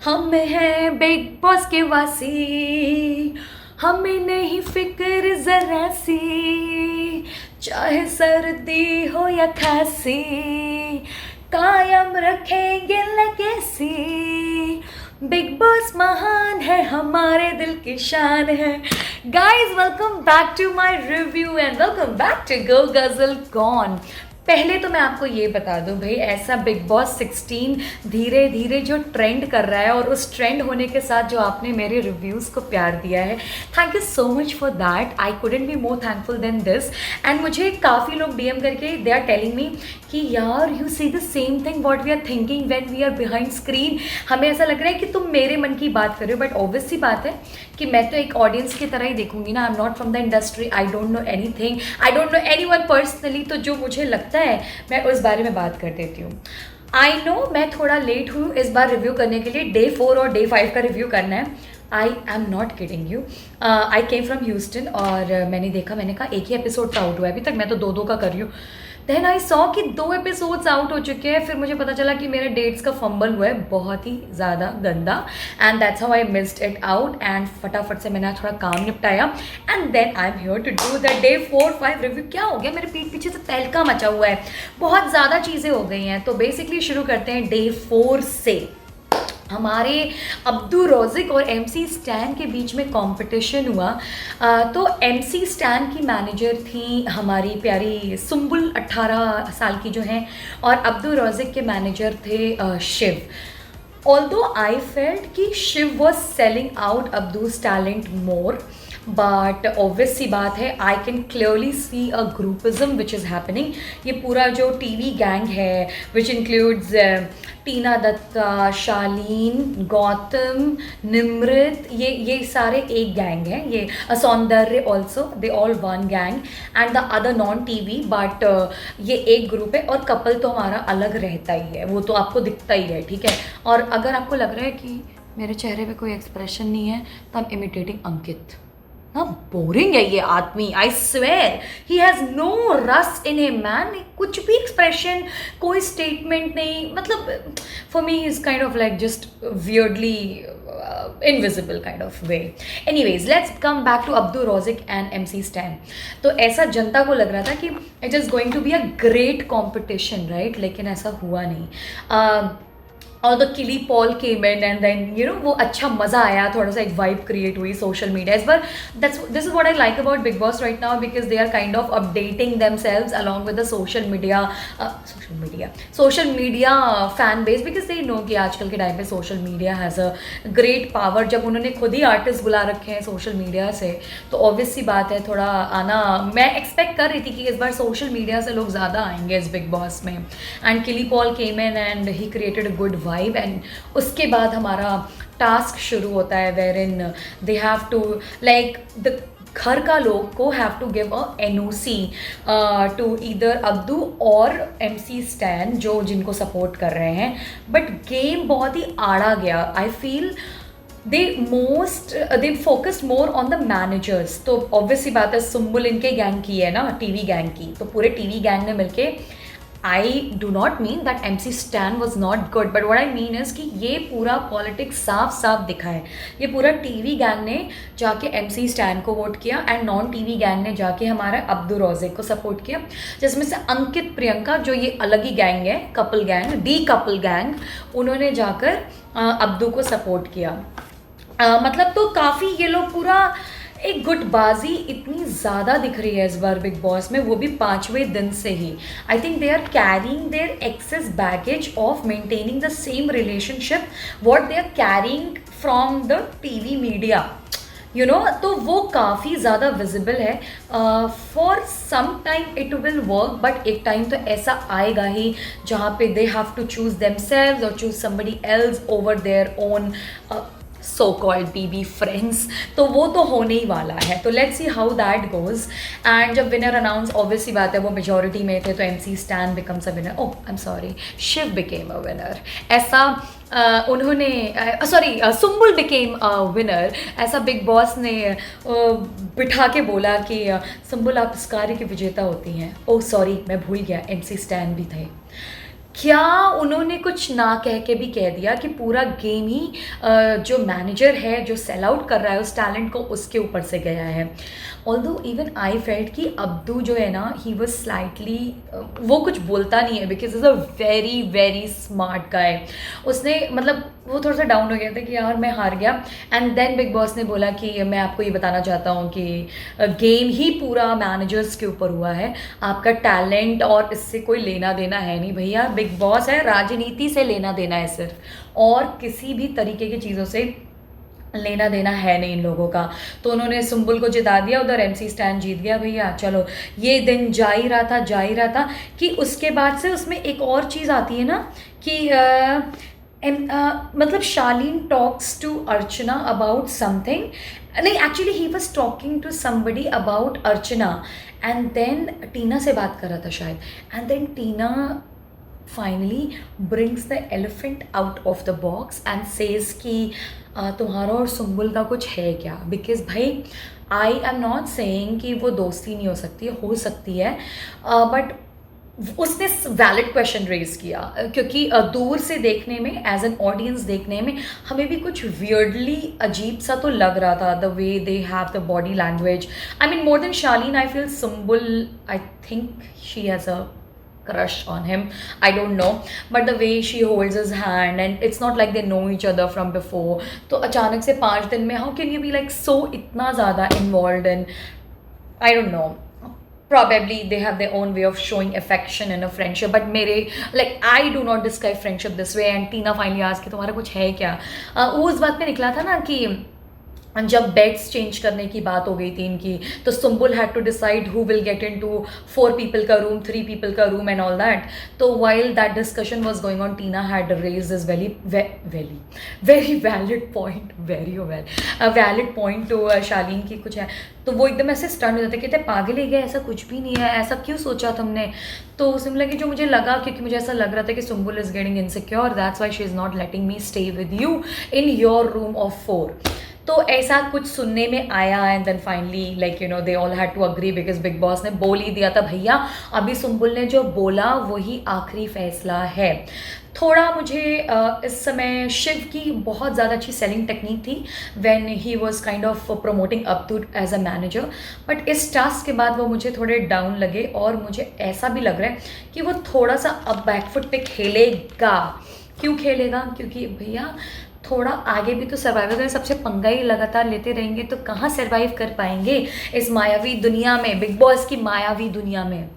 हम हैं big boss के वासी, हमें नहीं फिक्र जरा सी, चाहे सर्दी हो या खांसी, कायम रखेंगे लेगेसी। बिग बॉस महान है, हमारे दिल की शान है। Guys welcome back to my review and welcome back to go ghazal gone. पहले तो मैं आपको ये बता दूं भाई, ऐसा बिग बॉस 16 धीरे धीरे जो ट्रेंड कर रहा है और उस ट्रेंड होने के साथ जो आपने मेरे रिव्यूज़ को प्यार दिया है, thank you so much for that. I couldn't be more thankful than this. And मुझे काफ़ी लोग डीएम करके दे आर टेलिंग मी कि यार you see the same thing what we are thinking when we are behind screen. हमें ऐसा लग रहा है कि तुम मेरे मन की बात कर रहे हो, बट ऑब्वियस सी बात है कि मैं तो एक ऑडियंस की तरह ही देखूंगी ना। I am not from the industry, I don't no any thing, I don't no any one personally. तो जो मुझे लगता है मैं उस बारे में बात कर देती हूँ। आई नो मैं थोड़ा लेट हूँ इस बार रिव्यू करने के लिए। डे 4 और डे 5 का रिव्यू करना है। I am not kidding you. I came from Houston और मैंने देखा, मैंने कहा एक ही एपिसोड आउट हुआ है अभी तक, मैं तो दो का कर रही हूँ। देन आई सॉ कि 2 एपिसोड्स आउट हो चुके हैं। फिर मुझे पता चला कि मेरे डेट्स का फंबल हुआ है बहुत ही ज़्यादा गंदा, and that's how I missed it out. And फटाफट से मैंने थोड़ा काम निपटाया and then I am here to do the day 4-5 review. क्या हो गया, मेरे पीठ पीछे से तहलका मचा हुआ है, बहुत ज़्यादा चीज़ें हो गई हैं। तो बेसिकली शुरू करते हैं डे 4 से। हमारे अब्दू रोज़िक और एमसी स्टैन के बीच में कंपटीशन हुआ। तो एमसी स्टैन की मैनेजर थी हमारी प्यारी सुम्बुल, 18 साल की जो हैं, और अब्दू रोज़िक के मैनेजर थे शिव। ऑल्दो आई फेल्ट कि Shiv was selling out Abdu's talent more, but obvious सी बात है, I can clearly see a groupism which is happening. ये पूरा जो टीवी गैंग है विच इंक्लूड्स टीना दत्ता, शालीन, गौतम, निमृत, ये सारे एक गैंग हैं। ये Soundarya also, they all one gang and the other non TV, but ये एक ग्रुप है। और कपल तो हमारा अलग रहता ही है, वो तो आपको दिखता ही है, ठीक है। और अगर आपको लग रहा है कि मेरे चेहरे पे कोई एक्सप्रेशन नहीं है तो आई एम इमिटेटिंग अंकित। हाँ, बोरिंग है ये आदमी, I swear he has no रस इन हिम मैन। कुछ भी एक्सप्रेशन, कोई स्टेटमेंट नहीं, मतलब for me is kind of like just weirdly invisible kind of way. Anyways let's come back to Abdu Rozik and MC Stan. तो ऐसा जनता को लग रहा था कि it is going to be a great competition, right, लेकिन ऐसा हुआ नहीं। और the Kili Paul came in and then you know वो अच्छा मज़ा आया, थोड़ा सा एक वाइब क्रिएट हुई सोशल मीडिया इस बार। This is what I like about Bigg Boss right now, because they are kind of updating themselves along with the social media fan base, because they know कि आजकल के टाइम पे social media has a great power. जब उन्होंने खुद ही artist बुला रखे हैं सोशल मीडिया से, तो ऑब्वियस सी बात है थोड़ा आना, मैं एक्सपेक्ट कर रही थी कि इस बार सोशल मीडिया से लोग ज़्यादा आएंगे इस बिग बॉस में। And Kili Paul came in and he created a good vibe. And उसके बाद हमारा टास्क शुरू होता है where in they have to like the घर का लोग को have to give a NOC to either Abdu और एमसी स्टैन जो जिनको सपोर्ट कर रहे हैं। बट गेम बहुत ही आड़ा गया। I feel they focused more on the managers. तो ऑब्वियसली बात है, सुम्बुल इनके गैंग की है ना, टीवी गैंग की, तो पूरे टीवी गैंग ने मिलके, I do not mean that MC Stan was not good, but what I mean is कि ये पूरा पॉलिटिक्स साफ साफ दिखा है। ये पूरा टीवी गैंग ने जाके MC Stan को वोट किया एंड नॉन टीवी गैंग ने जाके हमारा अब्दू रोज़िक को सपोर्ट किया, जिसमें से अंकित, प्रियंका जो ये अलग ही गैंग है, couple gang, D couple gang, उन्होंने जाकर अब्दू को सपोर्ट किया। मतलब तो काफ़ी ये लोग पूरा एक गुटबाजी इतनी ज़्यादा दिख रही है इस बार बिग बॉस में, वो भी 5वें दिन से ही। I think they are carrying their excess baggage of maintaining the same relationship what they are carrying from the TV media, you know. तो वो काफ़ी ज़्यादा विजिबल है। For some time it will work, but एक time तो ऐसा आएगा ही जहाँ पे they have to choose themselves और choose somebody else over their own so called BB friends. तो वो तो होने ही वाला है, तो let's see how that goes. And जब विनर अनाउंस, ऑब्वियसली बात है वो मेजोरिटी में थे, तो MC Stan becomes a winner. Oh I am sorry, Shiv became a winner. ऐसा उन्होंने sorry Sumbul became a winner, ऐसा बिग बॉस ने बिठा के बोला कि सुम्बुल आप इस कार्य की विजेता होती हैं। ओह सॉरी, मैं भूल गया, एमसी स्टैन भी थे। क्या उन्होंने कुछ ना कह के भी कह दिया कि पूरा गेम ही जो मैनेजर है जो सेल आउट कर रहा है उस टैलेंट को, उसके ऊपर से गया है। ऑल्दो इवन आई फेल्ट कि अब्दू जो है ना, ही वॉज स्लाइटली, वो कुछ बोलता नहीं है because is a very very smart guy. उसने मतलब वो थोड़ा सा डाउन हो गया था कि यार मैं हार गया, एंड देन बिग बॉस ने बोला कि मैं आपको ये बताना चाहता हूँ कि गेम ही पूरा मैनेजर्स के ऊपर हुआ है, आपका टैलेंट और इससे कोई लेना देना है नहीं भैया। बिग बॉस है, राजनीति से लेना देना है सिर्फ, और किसी भी तरीके की चीज़ों से लेना देना है नहीं इन लोगों का। तो उन्होंने सुम्बुल को जिता दिया, उधर MC स्टैन जीत गया भैया। चलो ये दिन जा ही रहा था कि उसके बाद से उसमें एक और चीज़ आती है ना कि मतलब Shalin talks to Archana about something, नहीं actually he was talking to somebody about Archana, and then Tina से बात कर रहा था शायद, and then Tina finally brings the elephant out of the box and says कि तुम्हारा और सुम्बुल का कुछ है क्या। बिकॉज भाई आई एम नॉट सेइंग कि वो दोस्ती नहीं हो सकती है, बट उसने वैलिड क्वेश्चन रेज किया क्योंकि दूर से देखने में, एज एन ऑडियंस देखने में, हमें भी कुछ वियर्डली अजीब सा तो लग रहा था, the way they have the body language. I mean more than Shalin I feel Sumbul, I think she has a crush on him, I don't know, but the way she holds his hand and it's not like they know each other from before, तो अचानक से 5 दिन में how can you be like so इतना ज़्यादा involved in, I don't know, probably they have their own way of showing affection in a friendship, but मेरे like I do not describe friendship this way, and Tina finally asked कि तुम्हारा कुछ है क्या। वो उस बात पे निकला था ना कि जब बेड्स चेंज करने की बात हो गई थी इनकी, तो Sumbul had to decide who will get in to 4 people का रूम, 3 पीपल का रूम एंड ऑल दैट। तो while that discussion was going on, Tina had raise this very valid point, valid point to Shalin की कुछ है। तो वो एकदम ऐसे स्टन हो जाते, कहते पागल ही गए, ऐसा कुछ भी नहीं है, ऐसा क्यों सोचा तुमने। तो उसमें लगी जो मुझे लगा, क्योंकि मुझे ऐसा लग रहा था कि Sumbul is getting insecure, that's why she is not letting me stay with you in your room of 4। तो ऐसा कुछ सुनने में आया, and then finally like you know they all had to agree because Bigg Boss ने बोल ही दिया था भैया अभी सुम्बुल ने जो बोला वही आखिरी फैसला है। थोड़ा मुझे इस समय शिव की बहुत ज़्यादा अच्छी सेलिंग टेक्निक थी when he was kind of promoting Abdu as a manager, but इस टास्क के बाद वो मुझे थोड़े डाउन लगे, और मुझे ऐसा भी लग रहा है कि वो थोड़ा सा अब बैकफुट पे खेलेगा। क्यों खेलेगा? क्योंकि भैया थोड़ा आगे भी तो सर्वाइवल में सबसे पंगा ही लगातार लेते रहेंगे तो कहाँ सर्वाइव कर पाएंगे इस मायावी दुनिया में, बिग बॉस की मायावी दुनिया में।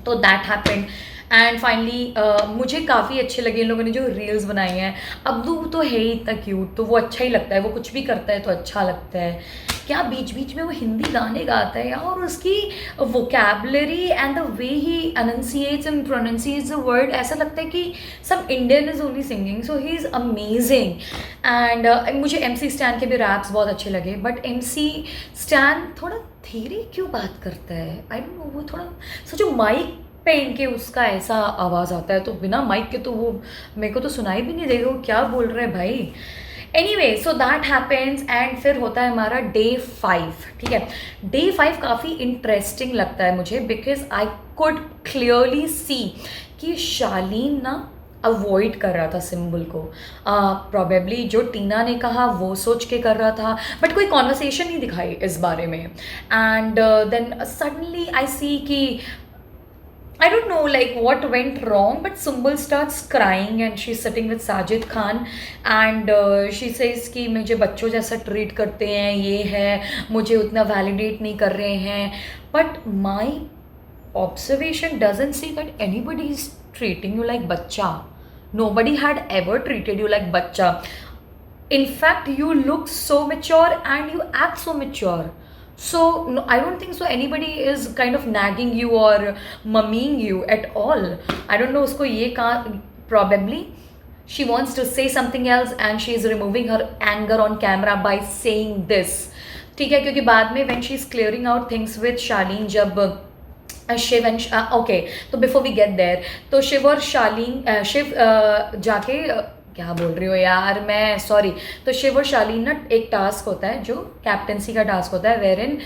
तो दैट हैपेंड, एंड फाइनली मुझे काफ़ी अच्छे लगे इन लोगों ने जो रील्स बनाई हैं। अब्दू तो है ही इतना क्यूट, तो वो अच्छा ही लगता है, वो कुछ भी करता है तो अच्छा लगता है। क्या बीच बीच में वो हिंदी गाने गाता है, और उसकी vocabulary and the way he enunciates and pronunciates the word, ऐसा लगता है कि सब Indian is only singing, so he is amazing. And मुझे MC स्टैन के भी रैप्स बहुत अच्छे लगे, बट MC स्टैन थोड़ा धीरे क्यों बात करता है, आई डोंट नो। वो थोड़ा सोचो माइक पे इनके उसका ऐसा आवाज़ आता है, तो बिना माइक के तो वो मेरे को तो सुनाई भी नहीं देगा वो क्या बोल रहे हैं भाई। Anyway, so that happens, and फिर होता है हमारा डे 5। ठीक है, डे 5 काफ़ी इंटरेस्टिंग लगता है मुझे बिकॉज आई कुड क्लियरली सी कि शालीन ना अवॉइड कर रहा था सिम्बुल को। प्रॉबेबली जो टीना ने कहा वो सोच के कर रहा था, बट कोई कॉन्वर्सेशन नहीं दिखाई इस बारे में। एंड देन सडनली आई सी कि I don't know like what went wrong, but Sumbul starts crying and she's sitting with Sajid Khan and she says कि मुझे बच्चों जैसा ट्रीट करते हैं, ये है, मुझे उतना वैलिडेट नहीं कर रहे हैं। But my observation doesn't say that anybody is treating you like बच्चा. Nobody had ever treated you like बच्चा. In fact, you look so mature and you act so mature. So no, I don't think so anybody is kind of nagging you or mummying you at all. I don't know उसको ये कहा, probably she wants to say something else and she is removing her anger on camera by saying this. ठीक है, क्योंकि बाद में when she is clearing out things with Shaleen, जब Shiv and okay, तो बिफोर वी गेट देयर, तो शिव और शालीन, शिव जाके क्या बोल रही हो यार मैं, सॉरी। तो शिव और शालीन ना एक टास्क होता है जो कैप्टेंसी का टास्क होता है, वेर इन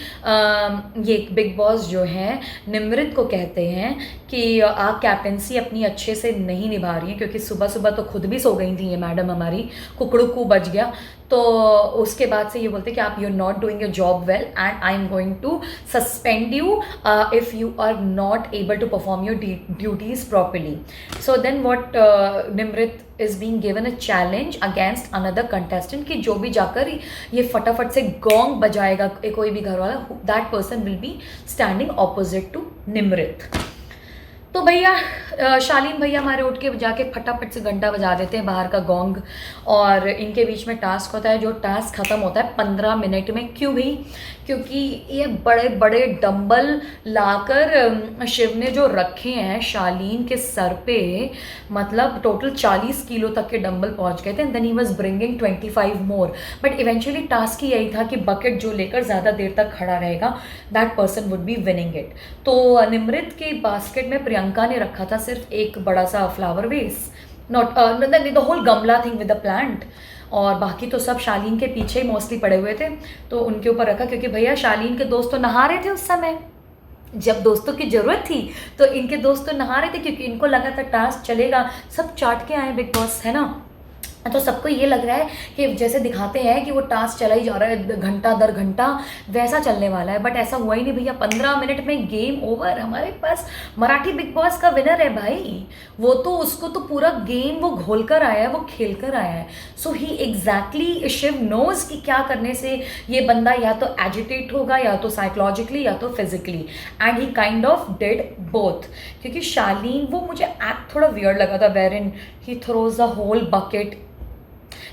ये बिग बॉस जो है निमृत को कहते हैं कि आप कैप्टेंसी अपनी अच्छे से नहीं निभा रही हैं, क्योंकि सुबह सुबह तो खुद भी सो गई थी ये मैडम हमारी, कुकड़ू बज गया। तो उसके बाद से ये बोलते हैं कि आप you are not doing your job well and I am going to suspend you if you are not able to perform your duties properly. So then what Nimrit is being given a challenge against another contestant कि जो भी जाकर ये फटाफट से gong बजाएगा कोई भी घर वाला, that person will be standing opposite to Nimrit. तो भैया शालीन भैया हमारे उठ के जाके फटाफट से घंटा बजा देते हैं बाहर का गोंग, और इनके बीच में टास्क होता है जो टास्क ख़त्म होता है 15 मिनट में। क्यों भाई? क्योंकि ये बड़े बड़े डंबल लाकर शिव ने जो रखे हैं शालीन के सर पे, मतलब टोटल 40 किलो तक के डंबल पहुंच गए थे, and then he was bringing 25 more. But eventually task ही यही था कि बकेट जो लेकर ज़्यादा देर तक खड़ा रहेगा that person would be winning it. तो निमृत के बास्केट में प्रियंका ने रखा था सिर्फ एक बड़ा सा flower vase, not the whole गमला थिंग विद द प्लांट, और बाकी तो सब शालीन के पीछे ही मोस्टली पड़े हुए थे, तो उनके ऊपर रखा। क्योंकि भैया शालीन के दोस्त तो नहा रहे थे उस समय, जब दोस्तों की ज़रूरत थी तो इनके दोस्त तो नहा रहे थे, क्योंकि इनको लगा था टास्क चलेगा, सब चाट के आए बिग बॉस, है ना। तो सबको ये लग रहा है कि जैसे दिखाते हैं कि वो टास्क चला ही जा रहा है घंटा दर घंटा, वैसा चलने वाला है, बट ऐसा हुआ ही नहीं भैया। 15 मिनट में गेम ओवर। हमारे पास मराठी बिग बॉस का विनर है भाई, वो तो उसको तो पूरा गेम वो घोल कर आया है, वो खेल कर आया है। सो ही एग्जैक्टली शिव नोज कि क्या करने से ये बंदा या तो एजिटेट होगा, या तो साइकोलॉजिकली, या तो physically, and he kind of did both. क्योंकि शालीन वो मुझे एक्ट थोड़ा वियर्ड लगा था, where in he throws the whole bucket,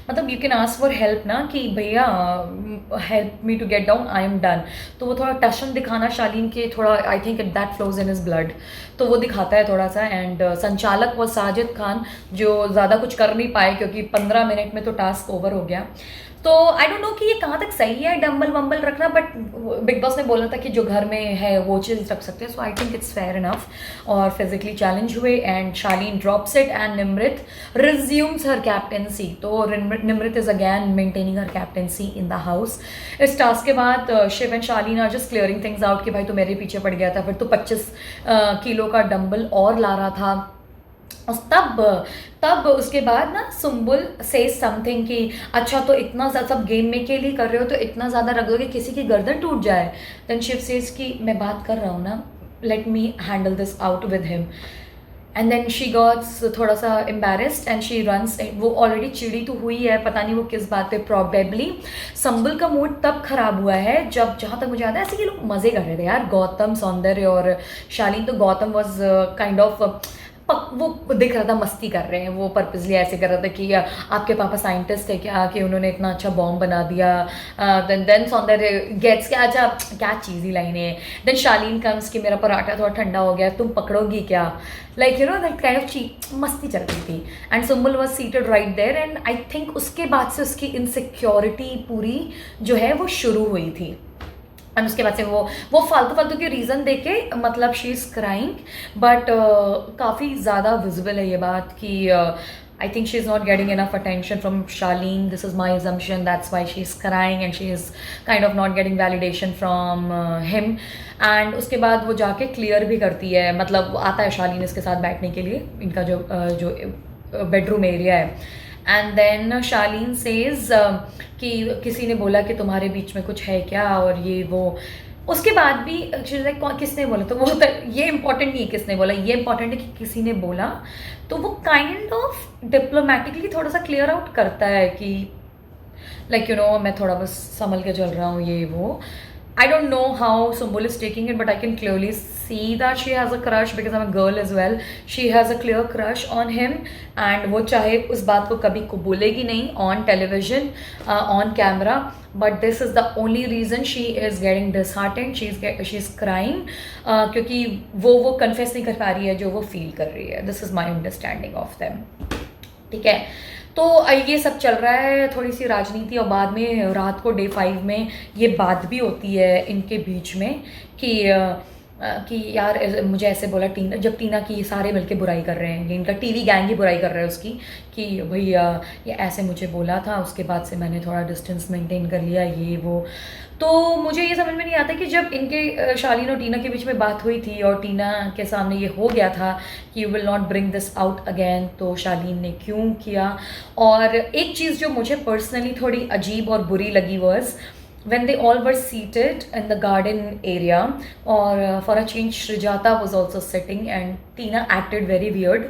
मतलब you can ask for help ना कि भैया help me to get down, I am done. तो वो थोड़ा टशन दिखाना शालीन के, थोड़ा I think that flows in his blood, तो वो दिखाता है थोड़ा सा। एंड संचालक वो साजिद खान जो ज़्यादा कुछ कर नहीं पाए, क्योंकि 15 मिनट में तो टास्क ओवर हो गया। तो आई डोंट नो कि ये कहाँ तक सही है डम्बल वम्बल रखना, बट बिग बॉस ने बोला था कि जो घर में है वो चीज़ रख सकते हैं, so I think it's fair enough. और फिजिकली चैलेंज हुए and Shalin drops it and Nimrit resumes her captaincy. तो Nimrit is again maintaining her captaincy in the house. इस टास्क के बाद Shiv and Shalin are just clearing things out कि भाई तो मेरे पीछे पड़ गया था, फिर तो 25 किलो का डम्बल और ला रहा था। तब उसके बाद ना सुम्बुल से समथिंग कि अच्छा तो इतना सब गेम में के लिए कर रहे हो तो इतना ज़्यादा रख दो कि किसी की गर्दन टूट जाए। देन शिव सेज कि मैं बात कर रहा हूँ ना, let me handle this out with him. And then she gots थोड़ा सा एम्बेरस्ड एंड शी रन्स। वो ऑलरेडी चिड़ी तो हुई है, पता नहीं वो किस बात पे, प्रॉबेबली संबल का मूड तब खराब हुआ है जब, जहाँ तक मुझे याद है, ऐसे कि लोग मज़े कर रहे थे यार, गौतम, सौंदर्य और शालीन। तो गौतम वॉज काइंड ऑफ वो दिख रहा था मस्ती कर रहे हैं, वो पर्पसली ऐसे कर रहा था कि आपके पापा साइंटिस्ट है क्या कि उन्होंने इतना अच्छा बॉम्ब बना दिया। देन सौंदर्य गेट्स क्या, अच्छा क्या चीज़ी लाइनें हैं। देन शालीन कम्स कि मेरा पराठा थोड़ा ठंडा हो गया, तुम पकड़ोगी क्या, like you know that kind of मस्ती चल रही थी। And Sumbul was seated right there, and I think उसके बाद से उसकी इनसिक्योरिटी पूरी जो है वो शुरू हुई थी। एंड उसके बाद से वो फालतू के रीज़न दे के, मतलब शी इज़ क्राइंग, बट काफ़ी ज़्यादा विजिबल है ये बात कि I think she is not getting enough attention from Shalin, this is my assumption, that's why she is crying and she is kind of not getting validation from him. And उसके बाद वो जाके क्लियर भी करती है, मतलब आता है शालीन इसके साथ बैठने के लिए, इनका जो बेडरूम एरिया है। एंड देन शालीन सेज कि किसी ने बोला कि तुम्हारे बीच में कुछ है क्या, और ये वो। उसके बाद भी किसने बोला, तो वो ये इंपॉर्टेंट नहीं है किसने बोला, ये इंपॉर्टेंट है कि किसी ने बोला। तो वो काइंड ऑफ डिप्लोमेटिकली थोड़ा सा क्लियर आउट करता है कि लाइक यू नो मैं थोड़ा बस संभल के चल रहा हूँ, ये वो। I don't know how Sumbul is taking it, but I can clearly see that she has a crush because I'm a girl as well. She has a clear crush on him, and वो चाहे उस बात को कभी कबूलेगी नहीं on television, on camera, but this is the only reason she is getting disheartened. She's crying क्योंकि वो confess नहीं कर पा रही है जो वो feel कर रही है. This is my understanding of them. ठीक है, तो ये सब चल रहा है, थोड़ी सी राजनीति, और बाद में रात को डे 5 में ये बात भी होती है इनके बीच में कि कि यार मुझे ऐसे बोला टीना, जब टीना की ये सारे मिलके बुराई कर रहे हैं, ये इनका टीवी गैंग ही बुराई कर रहा है उसकी, कि भैया ये ऐसे मुझे बोला था, उसके बाद से मैंने थोड़ा डिस्टेंस मेंटेन कर लिया, ये वो। तो मुझे ये समझ में नहीं आता कि जब इनके शालीन और टीना के बीच में बात हुई थी और टीना के सामने ये हो गया था कि you will not bring this out again, तो शालीन ने क्यों किया। और एक चीज़ जो मुझे पर्सनली थोड़ी अजीब और बुरी लगी was when they all were seated in the garden area, or for a change Srijata was also sitting and Tina acted very weird,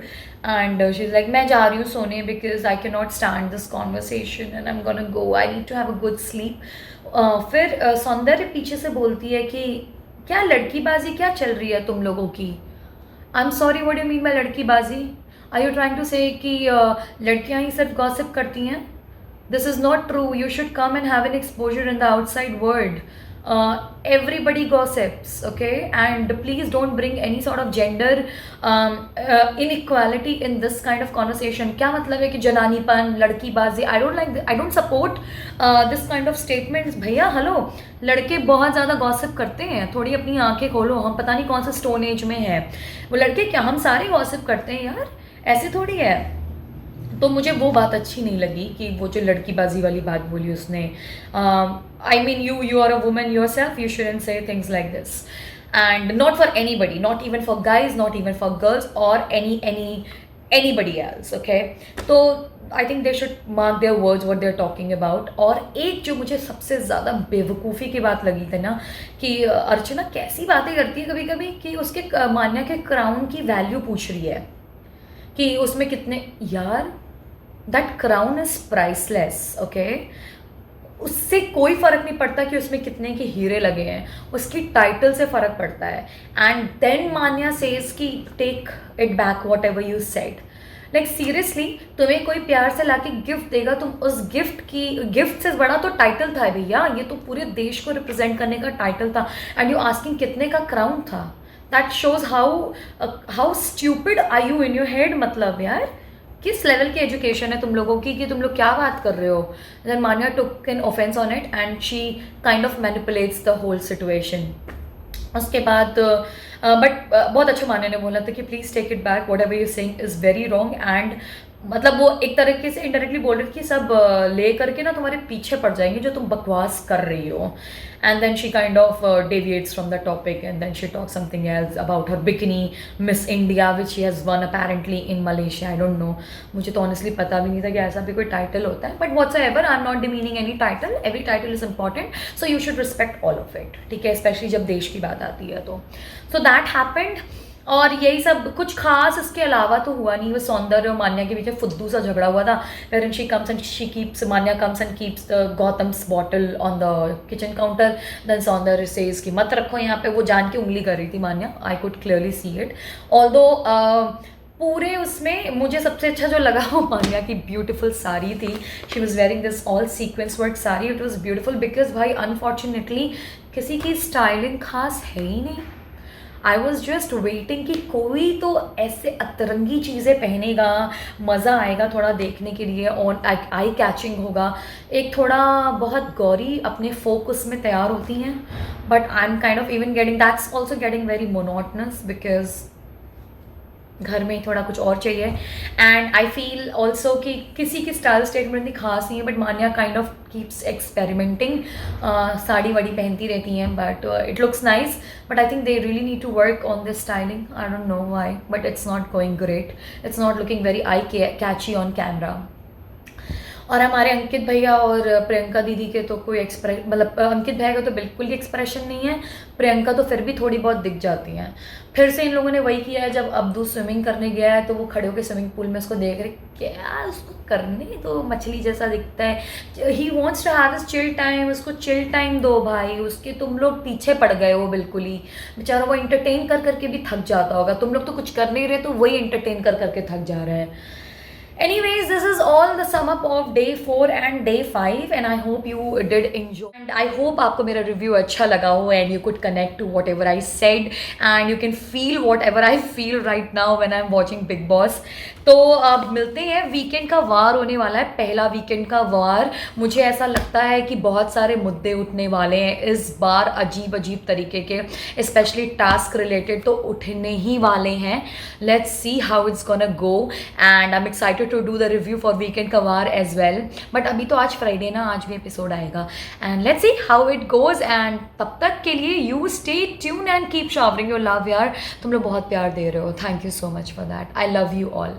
and she's like मैं जा रही हूँ सोने because I cannot stand this conversation and I'm gonna go, I need to have a good sleep. फिर सौंदर्य पीछे से बोलती है कि क्या लड़कीबाजी क्या चल रही है तुम लोगों की। I am sorry, what do you mean by लड़कीबाजी? Are you trying to say कि लड़कियां ही सिर्फ गॉसिप करती हैं? This is not true. You should come and have an exposure in the outside world. Everybody gossips, okay? And please don't bring any sort of gender inequality in this kind of conversation. क्या मतलब है कि जनानीपन, लड़कीबाजी? I don't like. I don't support this kind of statements. भैया hello, लड़के बहुत ज़्यादा gossip करते हैं, थोड़ी अपनी आंखें खोलो। हम पता नहीं कौन सा स्टोन एज में है, वो लड़के क्या, हम सारे गॉसिप करते हैं यार, ऐसे थोड़ी है। तो मुझे वो बात अच्छी नहीं लगी कि वो जो लड़कीबाजी वाली बात बोली उसने। I mean you are a woman yourself, you shouldn't say things like this, and not for anybody, not even for guys, not even for girls और एनीबडी एल्स, ओके? तो I think they should mark their words what they are talking about. और एक जो मुझे सबसे ज़्यादा बेवकूफ़ी की बात लगी थी ना, कि अर्चना कैसी बातें करती है कभी कभी, कि उसके मान्या के क्राउन की वैल्यू पूछ रही है कि उसमें कितने, यार that crown is priceless, okay? उससे कोई फ़र्क नहीं पड़ता कि उसमें कितने के हीरे लगे हैं, उसकी टाइटल से फ़र्क पड़ता है। एंड देन मान्या सेज कि take it back whatever you said. Like seriously, तुम्हें कोई प्यार से लाके गिफ्ट देगा, तुम उस गिफ्ट से बड़ा तो टाइटल था भैया, ये तो पूरे देश को रिप्रेजेंट करने का टाइटल था, एंड यू आस्किंग कितने का क्राउन था। That shows how stupid are you in your head. मतलब यार किस लेवल की एजुकेशन है तुम लोगों की कि तुम लोग क्या बात कर रहे हो। Then Manya took an offense on it and she kind of manipulates the whole situation. उसके बाद बट बहुत अच्छा मान्या ने बोला था कि please take it back, whatever you saying is very wrong. And मतलब वो एक तरीके से इनडायरेक्टली बोल रही थी कि सब ले करके ना तुम्हारे पीछे पड़ जाएंगे जो तुम बकवास कर रही हो। And then she kind of deviates from the topic and then she talks something else about her bikini Miss India which she has won apparently in Malaysia. I don't know, मुझे तो honestly पता भी नहीं था कि ऐसा भी कोई टाइटल होता है, but whatsoever, I'm not demeaning any title, every title is important, so you should respect all of it, ठीक है? स्पेशली जब देश की बात आती है तो। So that happened, और यही सब, कुछ खास इसके अलावा तो हुआ नहीं। वो सौंदर्य और मान्या के बीच में फुद्दू सा झगड़ा हुआ था, where she comes and she keeps, Manya comes and keeps Gautam's bottle on the kitchen counter, then Saundarya says कि मत रखो यहाँ पे। वो जान के उंगली कर रही थी Manya, I could clearly see it. Although पूरे उसमें मुझे सबसे अच्छा जो लगा वो मान्या की ब्यूटीफुल साड़ी थी। She was wearing this all sequence work sari, it was beautiful because भाई अनफॉर्चुनेटली किसी की स्टाइलिंग खास है ही नहीं। आई वॉज जस्ट वेटिंग कि कोई तो ऐसे अतरंगी चीज़ें पहनेगा, मज़ा आएगा थोड़ा देखने के लिए, ऑन आई कैचिंग होगा। एक थोड़ा बहुत गौरी अपने फोकस में तैयार होती हैं, but I am kind of even getting that's also getting very monotonous because घर में थोड़ा कुछ और चाहिए। एंड आई फील ऑल्सो कि किसी की स्टाइल स्टेटमेंट इतनी खास नहीं है, but Manya kind of keeps experimenting, sari वाड़ी पहनती रहती हैं, but it looks nice, but I think they really need to work on this styling. I don't know why, but it's not going great, it's not looking very eye catchy on camera. और हमारे अंकित भैया और प्रियंका दीदी के तो कोई मतलब अंकित भैया का तो बिल्कुल ही एक्सप्रेशन नहीं है, प्रियंका तो फिर भी थोड़ी बहुत दिख जाती हैं। फिर से इन लोगों ने वही किया है, जब अब्दू स्विमिंग करने गया है तो वो खड़े होकर स्विमिंग पूल में उसको देख रहे, क्या उसको करने तो मछली जैसा दिखता है, he wants to have his chill time, उसको चिल टाइम दो भाई। उसके तुम लोग पीछे पड़ गए हो बिल्कुल ही, बेचारा वो इंटरटेन कर करके भी थक जाता होगा, तुम लोग तो कुछ कर नहीं रहे तो वही इंटरटेन कर करके थक जा रहे हैं। Anyways, this is all the sum up of day 4 and day 5 and I hope you did enjoy and I hope आपको मेरा review अच्छा लगा हो and you could connect to whatever I said and you can feel whatever I feel right now when I'm watching Big Boss. तो अब मिलते हैं. Weekend का वार होने वाला है, पहला वीकेंड का वार. मुझे ऐसा लगता है कि बहुत सारे मुद्दे उठने वाले हैं इस बार, अजीब अजीब तरीके के, स्पेशली टास्क रिलेटेड तो उठने ही वाले हैं. Let's see how it's gonna go and I am excited to do the review for weekend का वार एज वेल. बट अभी तो आज फ्राइडे ना, आज भी एपिसोड आएगा and let's see how it goes. And तब तक के लिए you stay tune and keep showering your love यार. तुम लोग बहुत प्यार दे रहे हो. Thank you so much for that. I love you all.